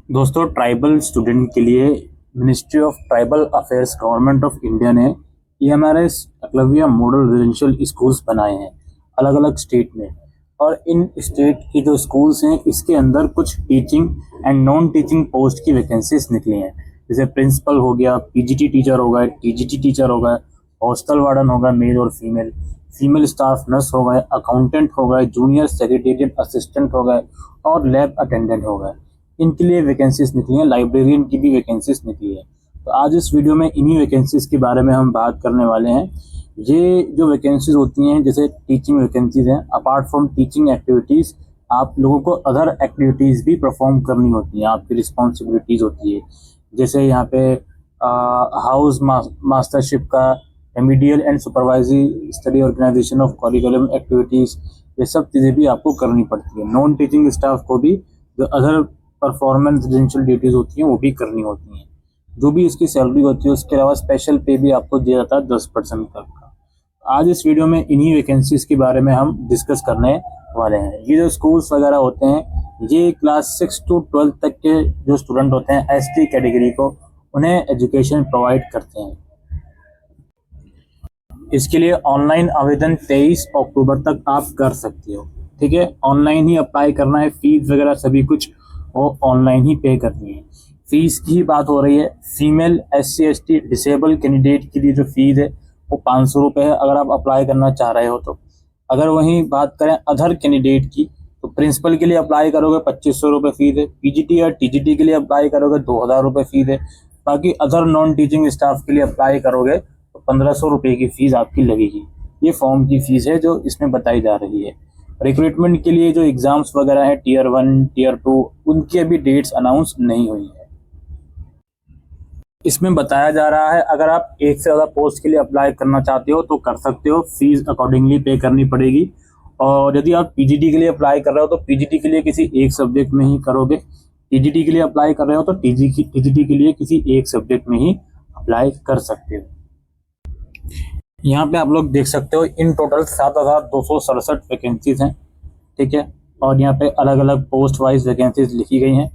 दोस्तों, tribal student के लिए ministry of tribal affairs government of India ने EMRS Eklavya model residential schools बनाए हैं अलग अलग स्टेट में। और इन स्टेट की जो स्कूल्स हैं इसके अंदर कुछ teaching and non teaching post की वैकेंसीज निकली हैं। जैसे प्रिंसिपल हो गया, PGT टीचर होगा, TGT टीचर होगा, हॉस्टल वार्डन होगा मेल और फीमेल, फीमेल स्टाफ नर्स हो गए, अकाउंटेंट हो गए, जूनियर सेक्रेटेरिएट असिस्टेंट हो गए और लैब अटेंडेंट हो गए। इनके लिए वैकेंसीज निकली हैं। लाइब्रेरियन की भी वैकेंसीज निकली है। तो आज इस वीडियो में इन्हीं वैकेंसीज के बारे में हम बात करने वाले हैं। ये जो वैकेंसीज होती हैं, जैसे टीचिंग वैकेंसीज हैं, अपार्ट फ्रॉम टीचिंग एक्टिविटीज़ आप लोगों को अदर एक्टिविटीज़ भी परफॉर्म करनी होती हैं, आपकी रिस्पॉन्सिबिलिटीज़ होती है। जैसे यहाँ पे हाउस मास्टरशिप का, remedial and supervisory study organisation of curriculum activities, ये सब चीज़ें भी आपको करनी पड़ती है। नॉन टीचिंग स्टाफ को भी जो अदर परफॉर्मेंस रेजिडेंशियल ड्यूटीज़ होती हैं वो भी करनी होती हैं। जो भी इसकी सैलरी होती है उसके अलावा स्पेशल पे भी आपको दिया जाता है 10% तक का। आज इस वीडियो में इन्हीं वैकेंसीज के बारे में हम डिस्कस करने वाले हैं। ये जो स्कूल्स वगैरह होते हैं ये क्लास 6 to 12 तक के जो स्टूडेंट होते हैं ST कैटेगरी को, उन्हें एजुकेशन प्रोवाइड करते हैं। इसके लिए ऑनलाइन आवेदन 23 अक्टूबर तक आप कर सकते हो। ठीक है, ऑनलाइन ही अप्लाई करना है। फीस वगैरह सभी कुछ वो ऑनलाइन ही पे करनी है। फीस की बात हो रही है, female SC ST disable candidate के लिए जो फीस है वो 500 रुपये है अगर आप अप्लाई करना चाह रहे हो तो। अगर वहीं बात करें अदर कैंडिडेट की तो प्रिंसिपल के लिए अप्लाई करोगे 2500 रुपये फीस है, PGT या TGT के लिए अप्लाई करोगे 2000 रुपये फीस है। बाकी अदर नॉन टीचिंग स्टाफ के लिए अप्लाई करोगे तो 1500 रुपये की फीस आपकी लगेगी। ये फॉर्म की फीस है जो इसमें बताई जा रही है। रिक्रूटमेंट के लिए जो एग्जाम्स वगैरह है Tier 1 Tier 2, उनकी अभी डेट्स अनाउंस नहीं हुई है। इसमें बताया जा रहा है अगर आप एक से ज़्यादा पोस्ट के लिए अप्लाई करना चाहते हो तो कर सकते हो, फीस अकॉर्डिंगली पे करनी पड़ेगी। और यदि आप PGT के लिए अप्लाई कर रहे हो तो PGT के लिए किसी एक सब्जेक्ट में ही करोगे। TGT के लिए अप्लाई कर रहे हो तो TGT के लिए किसी एक सब्जेक्ट में ही अप्लाई कर सकते हो। यहाँ पे आप लोग देख सकते हो इन टोटल 7267 वैकेंसीज हैं। ठीक है, और यहाँ पे अलग अलग पोस्ट वाइज वैकेंसीज लिखी गई हैं।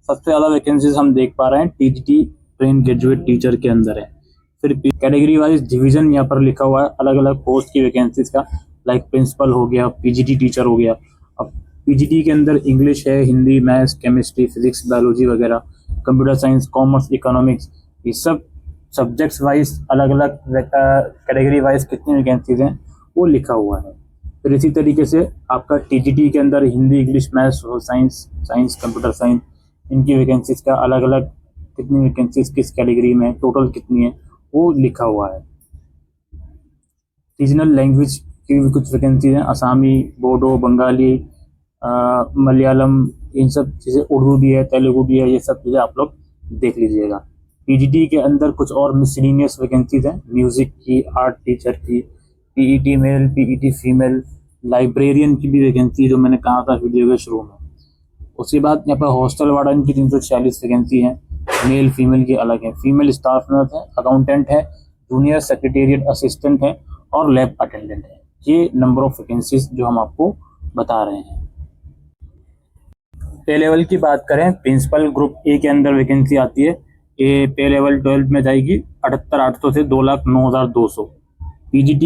सबसे ज़्यादा वैकेंसीज हम देख पा रहे हैं TGT ट्रेन ग्रेजुएट टीचर के अंदर है। फिर कैटेगरी वाइज डिवीजन यहाँ पर लिखा हुआ है अलग अलग पोस्ट की वैकेंसीज का। लाइक प्रिंसिपल हो गया, PGT टीचर हो गया। अब PGT के अंदर इंग्लिश है, Hindi, maths, chemistry, physics, biology वगैरह, कंप्यूटर साइंस, कॉमर्स, इकोनॉमिक्स, ये सब सब्जेक्ट्स वाइज अलग अलग कैटेगरी वाइज कितनी वैकेंसीज हैं वो लिखा हुआ है। फिर इसी तरीके से आपका TGT के अंदर Hindi, English, maths, science, computer science, इनकी वैकेंसीज का अलग अलग कितनी वैकेंसीज किस कैटेगरी में टोटल कितनी है वो लिखा हुआ है। रीजनल लैंग्वेज की भी कुछ वैकेंसीज हैं, असामी, बोडो, बंगाली, मलयालम, इन सब चीज़ें, उर्दू भी है, तेलुगु भी है, ये सब चीज़ें आप लोग देख लीजिएगा। PGT के अंदर कुछ और मिसलिनियस वैकेंसीज हैं, म्यूजिक की, आर्ट टीचर की, PET male, PET female, librarian की भी वैकेंसी जो मैंने कहा था वीडियो के शुरू में। उसके बाद यहाँ पर हॉस्टल वार्डन की 346 वैकेंसी हैं, मेल फीमेल की अलग है। फीमेल स्टाफ नर्स है, अकाउंटेंट है, जूनियर सेक्रेटेरिएट असिस्टेंट है और लैब अटेंडेंट है। ये नंबर ऑफ वैकेंसीज जो हम आपको बता रहे हैं। पे लेवल की बात करें, प्रिंसिपल ग्रुप A के अंदर वैकेंसी आती है। ये पे लेवल 12 में जाएगी 78,800 से 2,09,200। PGT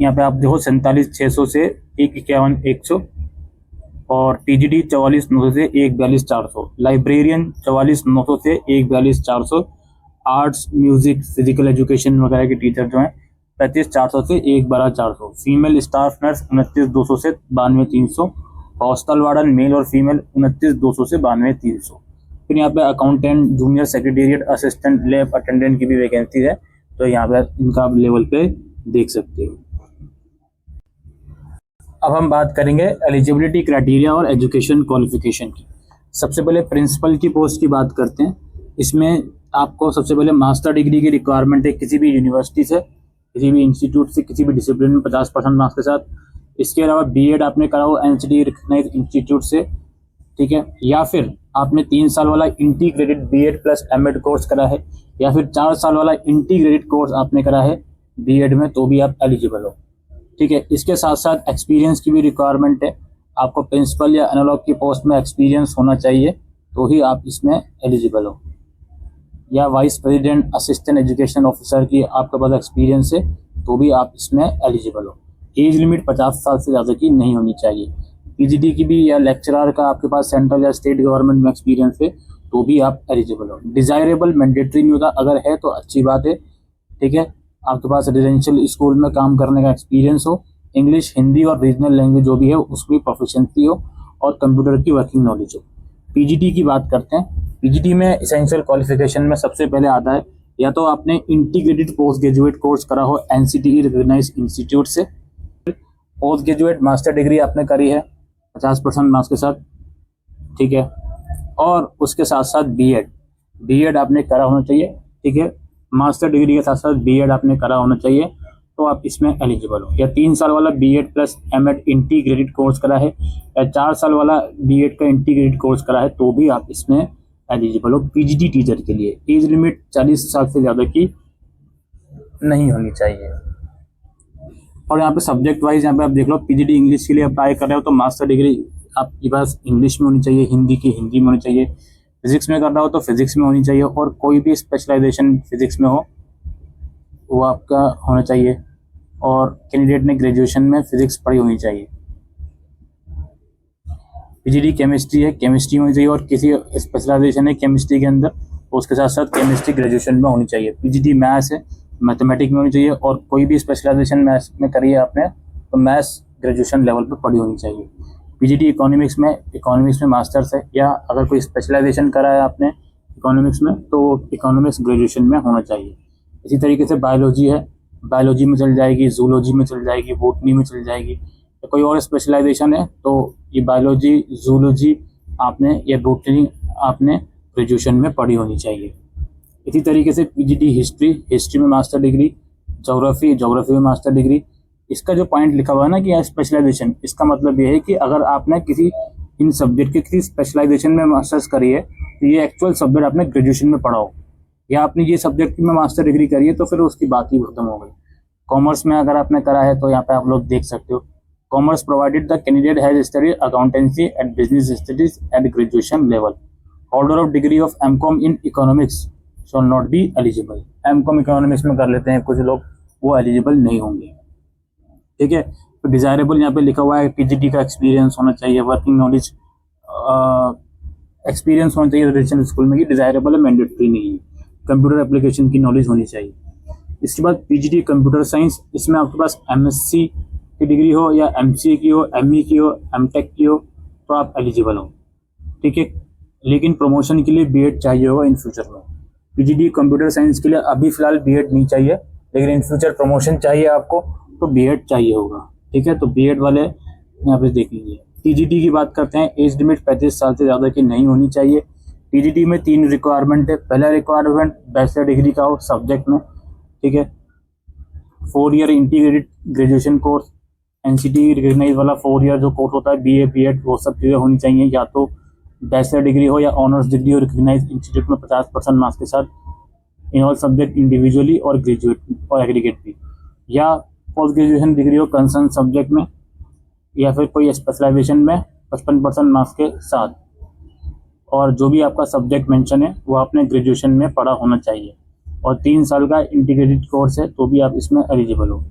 यहाँ पे आप देखो 47,600 से 1,51,100 और TGT 44,900 से 1,42,400। लाइब्रेरियन 44,900 से 1,42,400। आर्ट्स, म्यूजिक, फिजिकल एजुकेशन वगैरह के टीचर जो हैं 35,400 से 1,12,400। फीमेल स्टाफ नर्स 29,200 से 92,300। हॉस्टल वार्डन मेल और फीमेल 29,200 से 92,300। फिर यहाँ पे accountant, junior secretariat assistant, lab attendant की भी वैकेंसी है, तो यहाँ पे इनका लेवल पे देख सकते हो। अब हम बात करेंगे एलिजिबिलिटी क्राइटेरिया और एजुकेशन क्वालिफिकेशन की। सबसे पहले प्रिंसिपल की पोस्ट की बात करते हैं। इसमें आपको सबसे पहले मास्टर डिग्री की रिक्वायरमेंट है किसी भी यूनिवर्सिटी से, किसी भी इंस्टीट्यूट से, किसी भी डिसिप्लिन में 50% मार्क्स के साथ। इसके अलावा B.Ed आपने करा हो NCT रिकग्नाइज इंस्टीट्यूट से, ठीक है, या फिर आपने 3 साल वाला integrated B.Ed plus M.Ed course करा है, या फिर 4 साल वाला इंटीग्रेटेड कोर्स आपने करा है B.Ed में, तो भी आप एलिजिबल हो। ठीक है, इसके साथ साथ एक्सपीरियंस की भी रिक्वायरमेंट है। आपको प्रिंसिपल या एनालॉग की पोस्ट में एक्सपीरियंस होना चाहिए। तो ही आप इसमें एलिजिबल हो, या vice president assistant education officer की आपके पास एक्सपीरियंस है तो भी आप इसमें एलिजिबल हो। एज लिमिट 50 साल से ज़्यादा की नहीं होनी चाहिए। पीजीटी की भी या लेक्चरर का आपके पास सेंट्रल या स्टेट गवर्नमेंट में एक्सपीरियंस है तो भी आप एलिजिबल हो। डिजायरेबल मैंडेटरी नहीं होता, अगर है तो अच्छी बात है, ठीक है। आपके पास रेजिडेंशियल स्कूल में काम करने का एक्सपीरियंस हो, इंग्लिश, हिंदी और रीजनल लैंग्वेज जो भी है उसकी प्रोफिशिएंसी हो, और कंप्यूटर की वर्किंग नॉलेज हो। पीजीटी की बात करते हैं। पीजीटी में इसेंशियल क्वालिफिकेशन में सबसे पहले आता है या तो आपने इंटीग्रेटेड पोस्ट ग्रेजुएट कोर्स करा हो एनसीटीई रिकॉग्नाइज्ड इंस्टीट्यूट से, पोस्ट ग्रेजुएट मास्टर डिग्री आपने करी है 50% मार्क्स के साथ, ठीक है, और उसके साथ साथ बीएड आपने करा होना चाहिए, ठीक है। मास्टर डिग्री के साथ साथ बीएड आपने करा होना चाहिए तो आप इसमें एलिजिबल हो। या 3 साल वाला BEd plus MEd integrated course करा है, या 4 साल वाला बीएड का इंटीग्रेटेड कोर्स करा है तो भी आप इसमें एलिजिबल हो पीजीटी टीचर के लिए। एज लिमिट 40 साल से ज़्यादा की नहीं होनी चाहिए। और यहाँ पे सब्जेक्ट वाइज यहाँ पे आप देख लो, पीजीटी इंग्लिश के लिए अप्लाई कर रहे हो तो मास्टर डिग्री आपके पास इंग्लिश में होनी चाहिए, हिंदी की हिंदी में होनी चाहिए। फिजिक्स में कर रहा हो तो फिजिक्स में होनी चाहिए, और कोई भी स्पेशलाइजेशन फिजिक्स में हो वो आपका होना चाहिए, और कैंडिडेट ने ग्रेजुएशन में फिजिक्स पढ़ी होनी चाहिए। पीजीटी केमिस्ट्री है, केमिस्ट्री होनी चाहिए, और किसी स्पेशलाइजेशन है केमिस्ट्री के अंदर उसके साथ साथ केमिस्ट्री ग्रेजुएशन में होनी चाहिए। पीजीटी मैथ्स है, मैथमेटिक्स में होनी चाहिए, और कोई भी स्पेशलाइजेशन मैथ्स में करी है आपने तो मैथ्स ग्रेजुएशन लेवल पर पढ़ी होनी चाहिए। पीजीटी इकोनॉमिक्स में मास्टर्स है, या अगर कोई स्पेशलाइजेशन करा है आपने इकोनॉमिक्स में तो इकोनॉमिक्स ग्रेजुएशन में होना चाहिए। इसी तरीके से बायोलॉजी है, बायोलॉजी में चल जाएगी, जूलॉजी में चल जाएगी, बॉटनी में चल जाएगी। तो कोई और स्पेशलाइजेशन है तो ये बायोलॉजी, जूलॉजी आपने या बॉटनी आपने ग्रेजुएशन में पढ़ी होनी चाहिए। इसी तरीके से पीजीटी हिस्ट्री में मास्टर डिग्री, ज्योग्राफी में मास्टर डिग्री। इसका जो पॉइंट लिखा हुआ है ना कि स्पेशलाइजेशन, इसका मतलब ये है कि अगर आपने किसी इन सब्जेक्ट के किसी स्पेशलाइजेशन में मास्टर्स करी है तो ये एक्चुअल सब्जेक्ट आपने ग्रेजुएशन में पढ़ा हो, या आपने ये सब्जेक्ट में मास्टर डिग्री करी है तो फिर उसकी बात ही खत्म हो गई। कॉमर्स में अगर आपने करा है तो यहाँ पे आप लोग देख सकते हो, commerce provided the candidate has studied accountancy and business studies at graduation level, holder of degree of MCom in economics shall not be eligible. MCom economics में कर लेते हैं कुछ लोग, वो एलिजिबल नहीं होंगे, ठीक है। तो डिजायरेबल यहाँ पे लिखा हुआ है पीजीटी का एक्सपीरियंस होना चाहिए, वर्किंग नॉलेज एक्सपीरियंस होना चाहिए रेजिडेंशियल स्कूल में, कि डिजायरेबल है, मैंडेटरी नहीं है। कंप्यूटर एप्लीकेशन की नॉलेज होनी चाहिए। इसके बाद पीजीटी कंप्यूटर साइंस, इसमें आपके पास एमएससी की डिग्री हो, या एमसीए की हो, एमई की हो, एमटेक की हो तो आप एलिजिबल हो, ठीक है। लेकिन प्रमोशन के लिए बीएड चाहिए होगा इन फ्यूचर में। पीजीटी कंप्यूटर साइंस के लिए अभी फिलहाल बीएड नहीं चाहिए, लेकिन इन फ्यूचर प्रमोशन चाहिए आपको तो बीएड चाहिए होगा, ठीक है। तो बीएड वाले यहाँ पे देख लीजिए। पीजीटी की बात करते हैं, एज लिमिट 35 साल से ज़्यादा की नहीं होनी चाहिए। पीजीटी में 3 रिक्वायरमेंट है। पहला रिक्वायरमेंट बैचलर डिग्री का हो सब्जेक्ट में, ठीक है। 4 year integrated graduation course, NCTE recognise वाला 4 ईयर जो कोर्स होता है, बीए बीएड वो सब चीज़ें होनी चाहिए। या तो बैचलर डिग्री हो या ऑनर्स डिग्री हो रिकॉग्नाइज इंस्टीट्यूट में 50% मार्क्स के साथ इन ऑल सब्जेक्ट इंडिविजुअली और ग्रेजुएट और एग्रीगेट भी, या पोस्ट ग्रेजुएशन डिग्री हो कंसर्न सब्जेक्ट में, या फिर कोई स्पेशलाइजेशन में 55% मार्क्स के साथ, और जो भी आपका सब्जेक्ट मेंशन है वो आपने ग्रेजुएशन में पढ़ा होना चाहिए, और 3 साल का इंटीग्रेटेड कोर्स है तो भी आप इसमें एलिजिबल हो।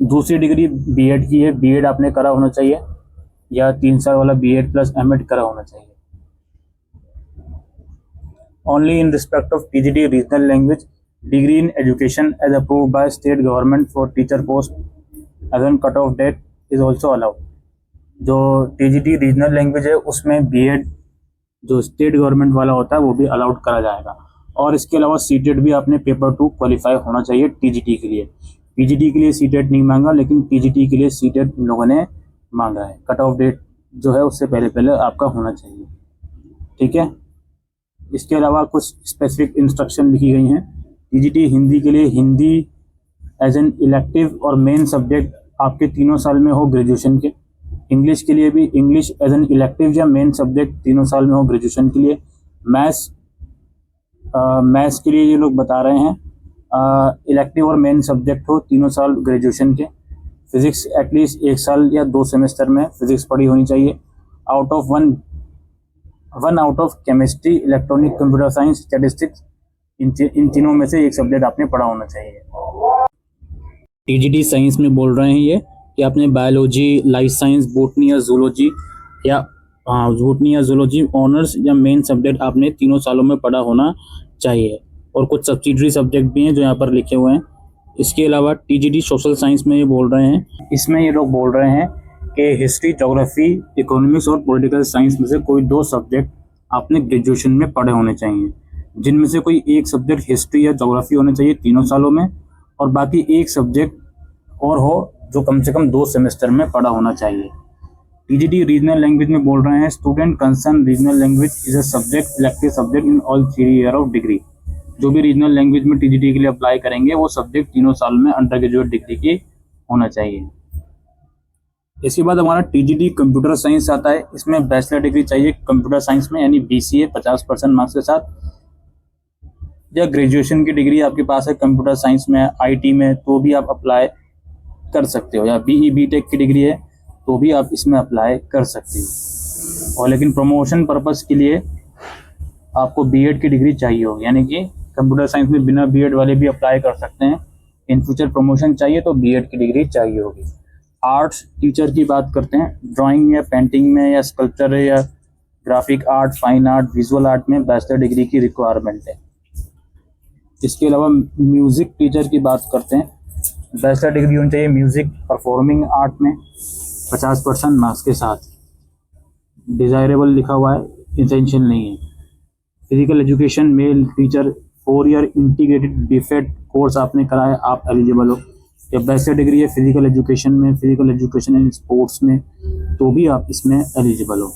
दूसरी डिग्री बीएड की है, बीएड आपने करा होना चाहिए, या 3 साल वाला बीएड प्लस एमएड करा होना चाहिए। Only in respect of PGT regional language degree in education as approved by state government for teacher post as on cut off date is also allowed. जो टीजीटी रीजनल लैंग्वेज है उसमें BEd जो state government वाला होता है वो भी allowed करा जाएगा। और इसके अलावा सीटेट भी आपने पेपर 2 क्वालिफाई होना चाहिए टीजीटी के लिए। पीजीटी के लिए सीटेट नहीं मांगा, लेकिन टीजीटी के लिए सीटेट इन लोगों ने मांगा है। कट ऑफ डेट जो है उससे पहले आपका होना चाहिए, ठीक है। इसके अलावा कुछ स्पेसिफिक इंस्ट्रक्शन लिखी गई हैं। पीजीटी हिंदी के लिए हिंदी एज एन इलेक्टिव और मेन सब्जेक्ट आपके 3 साल में हो ग्रेजुएशन के। इंग्लिश के लिए भी इंग्लिश एज एन इलेक्टिव या मेन सब्जेक्ट 3 साल में हो ग्रेजुएशन के लिए। मैथ्स के लिए ये लोग बता रहे हैं इलेक्टिव और मेन सब्जेक्ट हो 3 साल ग्रेजुएशन के। फिजिक्स एटलीस्ट 1 साल या 2 सेमेस्टर में फिजिक्स पढ़ी होनी चाहिए। Out of 1 out of chemistry, electronic, computer science, statistics, इन तीनों में से एक सब्जेक्ट आपने पढ़ा होना चाहिए। टीजीटी साइंस में बोल रहे हैं ये कि आपने बायोलॉजी, लाइफ साइंस, बॉटनी या जूलॉजी या बॉटनी या जूलॉजी ऑनर्स या मेन सब्जेक्ट आपने तीनों सालों में पढ़ा होना चाहिए। और कुछ सब्सिडरी सब्जेक्ट भी हैं जो यहाँ पर लिखे हुए हैं। इसके अलावा टीजीटी सोशल साइंस में ये बोल रहे हैं, इसमें ये लोग बोल रहे हैं कि हिस्ट्री, ज्योग्राफी, इकोनॉमिक्स और पॉलिटिकल साइंस में से कोई 2 सब्जेक्ट आपने ग्रेजुएशन में पढ़े होने चाहिए, जिनमें से कोई एक सब्जेक्ट हिस्ट्री या ज्योग्राफी होने चाहिए तीनों सालों में, और बाकी एक सब्जेक्ट और हो जो कम से कम 2 सेमेस्टर में पढ़ा होना चाहिए। टीजीटी रीजनल लैंग्वेज में बोल रहे हैं, student concern regional language is a subject, elective subject in all 3 year of degree. जो भी रीजनल लैंग्वेज में टीजीटी के लिए अप्लाई करेंगे वो सब्जेक्ट तीनों साल में अंडर ग्रेजुएट डिग्री की होना चाहिए। इसके बाद हमारा टीजीटी कंप्यूटर साइंस आता है। इसमें बैचलर डिग्री चाहिए कंप्यूटर साइंस में, यानी बीसीए 50% मार्क्स के साथ, या ग्रेजुएशन की डिग्री आपके पास है कंप्यूटर साइंस में, आईटी में, तो भी आप अप्लाई कर सकते हो, या बीई बीटेक की डिग्री है तो भी आप इसमें अप्लाई कर सकते हो। और लेकिन प्रमोशन पर्पस के लिए आपको बीएड की डिग्री चाहिए होगी, यानी कि कंप्यूटर साइंस में बिना बीएड वाले भी अप्लाई कर सकते हैं। इन फ्यूचर प्रमोशन चाहिए तो बीएड की डिग्री चाहिए होगी। आर्ट्स टीचर की बात करते हैं, ड्राइंग या पेंटिंग में या स्कल्पचर या graphic art, fine art, visual art में बैचलर डिग्री की रिक्वायरमेंट है। इसके अलावा म्यूजिक टीचर की बात करते हैं, बैचलर डिग्री होनी चाहिए म्यूजिक परफॉर्मिंग आर्ट में 50% मार्क्स के साथ। डिजायरेबल लिखा हुआ है, इंटेंशन नहीं है। Physical education male teacher 4 year integrated BPEd course आपने करा है, आप एलिजिबल हो। या बैचलर डिग्री है फिजिकल एजुकेशन में, फिजिकल एजुकेशन इन स्पोर्ट्स में, तो भी आप इसमें एलिजिबल हो।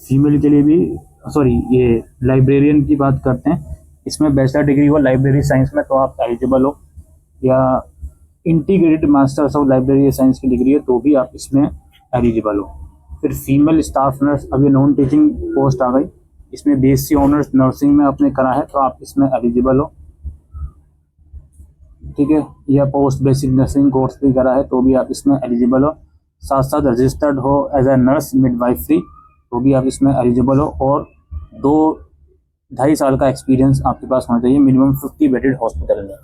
फीमेल के लिए भी, ये लाइब्रेरियन की बात करते हैं, इसमें बैचलर डिग्री हो लाइब्रेरी साइंस में तो आप एलिजिबल हो। या integrated masters of library science की डिग्री है तो भी आप इसमें एलिजिबल हो। फिर फीमेल स्टाफ नर्स, अब ये नॉन टीचिंग पोस्ट आ गई, इसमें बीएससी ऑनर्स नर्सिंग में आपने करा है तो आप इसमें एलिजिबल हो, ठीक है। या पोस्ट बेसिक नर्सिंग कोर्स भी करा है तो भी आप इसमें एलिजिबल हो। साथ साथ रजिस्टर्ड हो एज ए नर्स मिडवाइफरी तो भी आप इसमें एलिजिबल हो। और 2-2.5 साल का एक्सपीरियंस आपके पास होना चाहिए मिनिमम 50 बेडेड हॉस्पिटल में,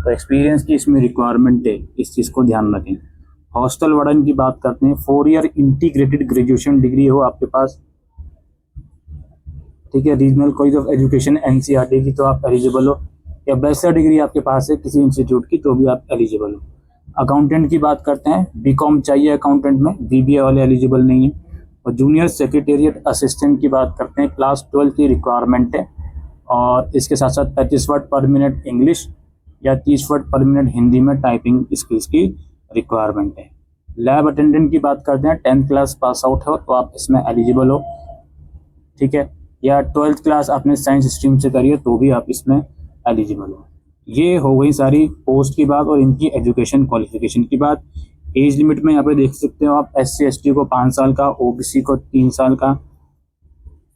तो एक्सपीरियंस की इसमें रिक्वायरमेंट है, इस चीज़ को ध्यान रखें। हॉस्टल वार्डन की बात करते हैं, 4 ईयर इंटीग्रेटेड ग्रेजुएशन डिग्री हो आपके पास, ठीक है। Regional college of education NCERT की तो आप एलिजिबल हो। या बैचलर डिग्री आपके पास है किसी इंस्टीट्यूट की तो भी आप एलिजिबल हो। अकाउंटेंट की बात करते हैं, बीकॉम चाहिए अकाउंटेंट में, बीबीए वाले एलिजिबल नहीं है। और जूनियर सेक्रेटेरिएट असिस्टेंट की बात करते हैं, क्लास 12 की रिक्वायरमेंट है। और इसके साथ साथ 35 वर्ड पर मिनट इंग्लिश या 30 वर्ड पर मिनट हिंदी में टाइपिंग स्किल्स की रिक्वायरमेंट है। लैब अटेंडेंट की बात करते हैं, 10th क्लास पास आउट हो तो आप इसमें एलिजिबल हो, ठीक है। या 12th क्लास आपने साइंस स्ट्रीम से करी है तो भी आप इसमें एलिजिबल हो। ये हो गई सारी पोस्ट की बात और इनकी एजुकेशन क्वालिफिकेशन की बात। एज लिमिट में यहाँ पे देख सकते हो आप, SC ST को 5 साल का, OBC को 3 साल का,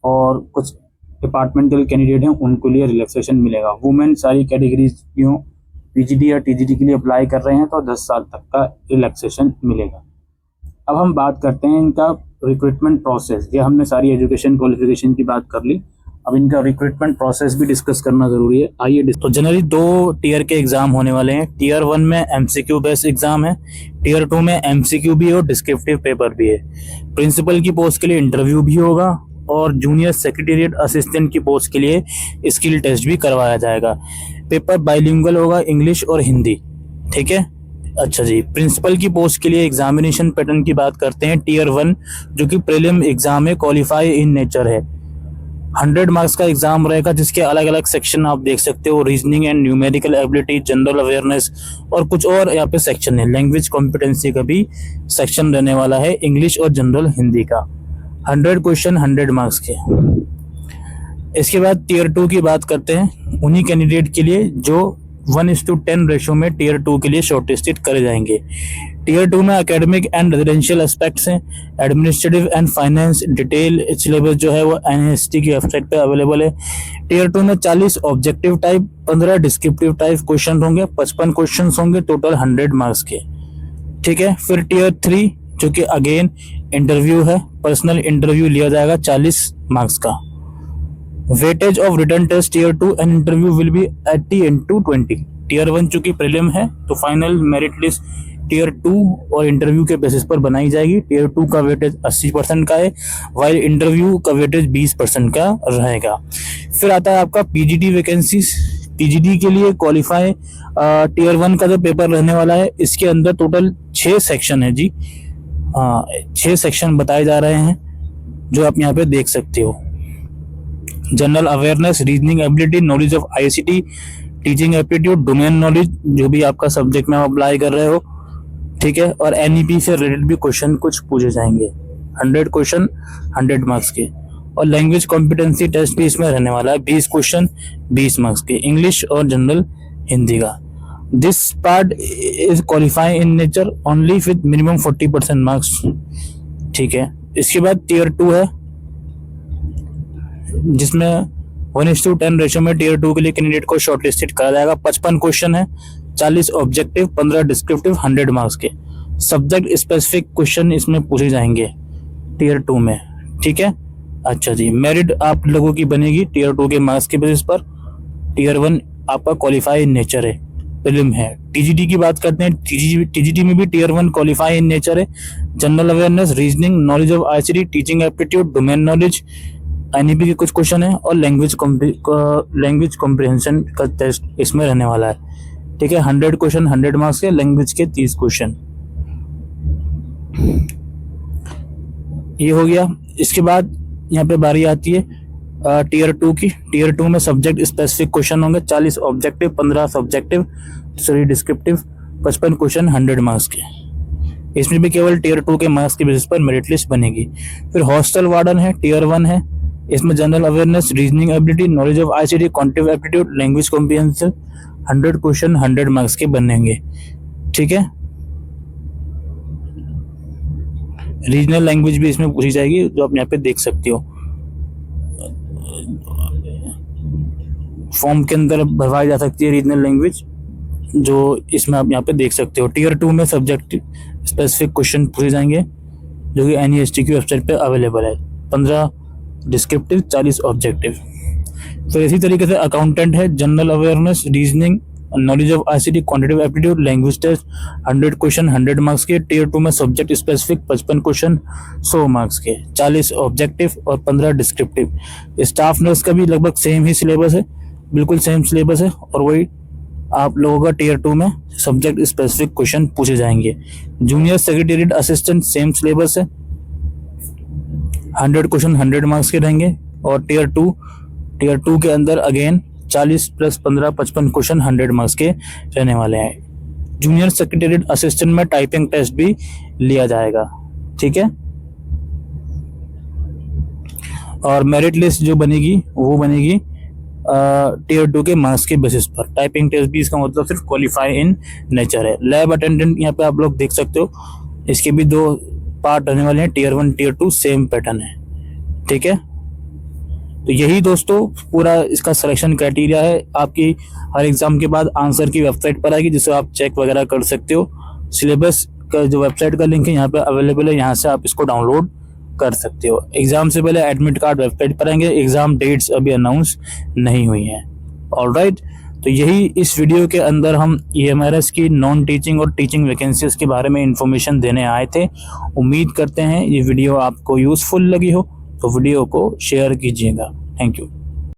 और कुछ डिपार्टमेंटल कैंडिडेट हैं उनको लिए रिलैक्सेशन मिलेगा। वुमेन सारी कैटेगरीज क्यों पीजीटी या टीजीटी के लिए अप्लाई कर रहे हैं तो 10 साल तक का रिलैक्सेशन मिलेगा। अब हम बात करते हैं इनका रिक्रूटमेंट प्रोसेस। ये हमने सारी एजुकेशन क्वालिफिकेशन की बात कर ली, अब इनका रिक्रूटमेंट प्रोसेस भी डिस्कस करना जरूरी है। आइए, तो जनरली 2 टीयर के एग्जाम होने वाले हैं। टीयर 1 में MCQ बेस्ड एग्जाम है, टीयर 2 में MCQ भी और डिस्क्रिप्टिव पेपर भी है। प्रिंसिपल की पोस्ट के लिए इंटरव्यू भी होगा और जूनियर सेक्रेटेरिएट असिस्टेंट की पोस्ट के लिए स्किल टेस्ट भी करवाया जाएगा। पेपर बाइलिंगुअल होगा, इंग्लिश और हिंदी, ठीक है। अच्छा जी, प्रिंसिपल की पोस्ट के लिए एग्जामिनेशन पैटर्न की बात करते हैं। टीयर 1 जो कि प्रीलिम एग्जाम है, क्वालिफाई इन नेचर है, 100 मार्क्स का एग्जाम रहेगा जिसके अलग अलग सेक्शन आप देख सकते हो, reasoning and numerical ability, general awareness और कुछ और यहाँ पे सेक्शन है। लैंग्वेज कॉम्पिटेंसी का भी सेक्शन रहने वाला है, इंग्लिश और जनरल हिंदी का। 100 क्वेश्चन 100 मार्क्स के। इसके बाद टीयर 2 की बात करते हैं, उन्हीं कैंडिडेट के लिए जो 1:10 रेशो में टीयर 2 के लिए शॉर्टलिस्टेड करे जाएंगे। टीयर 2 में एकेडमिक एंड रेजिडेंशियल एस्पेक्ट्स हैं, administrative and finance detail syllabus जो है वो NIST की वेबसाइट पे अवेलेबल है। टीयर 2 में 40 objective type, 15 descriptive type question होंगे, 55 क्वेश्चन होंगे, टोटल 100 मार्क्स के, ठीक है। फिर टीयर 3 चूँकि अगेन इंटरव्यू है, पर्सनल इंटरव्यू लिया जाएगा 40 मार्क्स का। Weightage of written test tier 2 and interview will be 80/20। Tier 1 चूंकि प्रीलिम है तो फाइनल मेरिट लिस्ट टीयर 2 और इंटरव्यू के बेसिस पर बनाई जाएगी। टीयर 2 का वेटेज 80% का है, वाइल इंटरव्यू का वेटेज 20% का रहेगा। फिर आता है आपका पीजीडी वैकेंसीज। पीजीडी के लिए क्वालिफाई टीयर 1 का जो पेपर रहने वाला है, इसके अंदर टोटल 6 सेक्शन है जी। 6 सेक्शन बताए जा रहे हैं जो आप यहाँ पे देख सकते हो। General awareness, reasoning ability, knowledge of ICT, teaching aptitude, domain knowledge जो भी आपका सब्जेक्ट में आप अप्लाई कर रहे हो, ठीक है। और एनईपी से रिलेटेड भी क्वेश्चन कुछ पूछे जाएंगे। 100 क्वेश्चन 100 मार्क्स के। और लैंग्वेज कॉम्पिटेंसी टेस्ट भी इसमें रहने वाला है, 20 क्वेश्चन 20 मार्क्स के, इंग्लिश और जनरल हिंदी का। This part is qualify in nature only with minimum 40% marks, ठीक है। इसके बाद टीयर 2 है जिसमें 1:10 रेशो में टीयर 2 के लिए कैंडिडेट को शॉर्टलिस्टेड करा जाएगा। 55 क्वेश्चन है, 40 ऑब्जेक्टिव, 15 डिस्क्रिप्टिव, 100 मार्क्स के। सब्जेक्ट स्पेसिफिक क्वेश्चन इसमें पूछे जाएंगे टीयर 2 में, ठीक है। अच्छा जी, मेरिट आप लोगों की बनेगी टीयर 2 के मार्क्स के बेसिस पर। टीयर 1 आपका क्वालिफाई इन नेचर है, प्रीलिम है। टीजीटी की बात करते हैं, टीजीटी में भी टीयर 1 क्वालिफाई इन नेचर है। General awareness, reasoning, knowledge of ICT, teaching aptitude, domain knowledge, NEP के कुछ क्वेश्चन है और लैंग्वेज कॉम्प्रिहेंशन का टेस्ट इसमें रहने वाला है, ठीक है। 100 क्वेश्चन 100 मार्क्स के, लैंग्वेज के 30 क्वेश्चन। ये हो गया। इसके बाद यहाँ पे बारी आती है टीयर 2 की। टीयर 2 में सब्जेक्ट स्पेसिफिक क्वेश्चन होंगे, 40 objective, 15 subjective, descriptive, 55 question 100 marks के। इसमें भी केवल टीयर 2 के मार्क्स के बेसिस पर मेरिट लिस्ट बनेगी। फिर हॉस्टल वार्डन है, टीयर 1 है। इसमें general awareness, reasoning ability, knowledge of ICT, quantitative aptitude, language comprehension, 100 question 100 marks के बनेंगे, ठीक है। रीजनल लैंग्वेज भी इसमें पूछी जाएगी जो आप यहाँ पे देख सकते हो। फॉर्म के अंदर भरवाई जा सकती है रीजनल लैंग्वेज, जो इसमें आप यहाँ पे देख सकते हो। टीयर 2 में सब्जेक्ट स्पेसिफिक क्वेश्चन पूछे जाएंगे जो कि एनईएसटी की वेबसाइट पे अवेलेबल है। 15 डिस्क्रिप्टिव, 40 ऑब्जेक्टिव। फिर इसी तरीके से अकाउंटेंट है, general awareness, reasoning, knowledge of ICT, quantitative aptitude, language test, 100 question 100 marks के। टीयर 2 में सब्जेक्ट स्पेसिफिक 55 क्वेश्चन 100 मार्क्स के, 40 ऑब्जेक्टिव और 15 डिस्क्रिप्टिव। स्टाफ नर्स का भी लगभग सेम ही सिलेबस है, बिल्कुल सेम सिलेबस है। और वही आप लोगों का टीयर 2 में सब्जेक्ट स्पेसिफिक क्वेश्चन पूछे जाएंगे। Junior secretariat assistant same syllabus है, 100 क्वेश्चन 100 मार्क्स के रहेंगे। और टीयर 2 के अंदर अगेन 40 + 15 55 क्वेश्चन 100 मार्क्स के रहने वाले हैं। जूनियर सेक्रेटेरिएट असिस्टेंट में टाइपिंग टेस्ट भी लिया जाएगा, ठीक है। और मेरिट लिस्ट जो बनेगी वो बनेगी टीयर 2 के मार्क्स के बेसिस पर। टाइपिंग टेस्ट भी इसका मतलब सिर्फ क्वालिफाई इन नेचर है। लैब अटेंडेंट यहाँ पे आप लोग देख सकते हो, इसके भी 2 पार्ट रहने वाले हैं, टीयर 1 टीयर 2 सेम पैटर्न है, ठीक है। तो यही दोस्तों पूरा इसका सिलेक्शन क्राइटेरिया है। आपकी हर एग्जाम के बाद आंसर की वेबसाइट पर आएगी जिसे आप चेक वगैरह कर सकते हो। सिलेबस का जो वेबसाइट का लिंक है यहाँ पे अवेलेबल है, यहाँ से आप इसको डाउनलोड कर सकते हो। एग्जाम से पहले एडमिट कार्ड वेबसाइट पर आएंगे, एग्जाम डेट्स अभी अनाउंस नहीं हुई हैं। ऑलराइट, तो यही इस वीडियो के अंदर हम EMRS की नॉन टीचिंग और टीचिंग वैकेंसीज के बारे में इंफॉर्मेशन देने आए थे। उम्मीद करते हैं ये वीडियो आपको यूजफुल लगी हो, तो वीडियो को शेयर कीजिएगा। Thank you.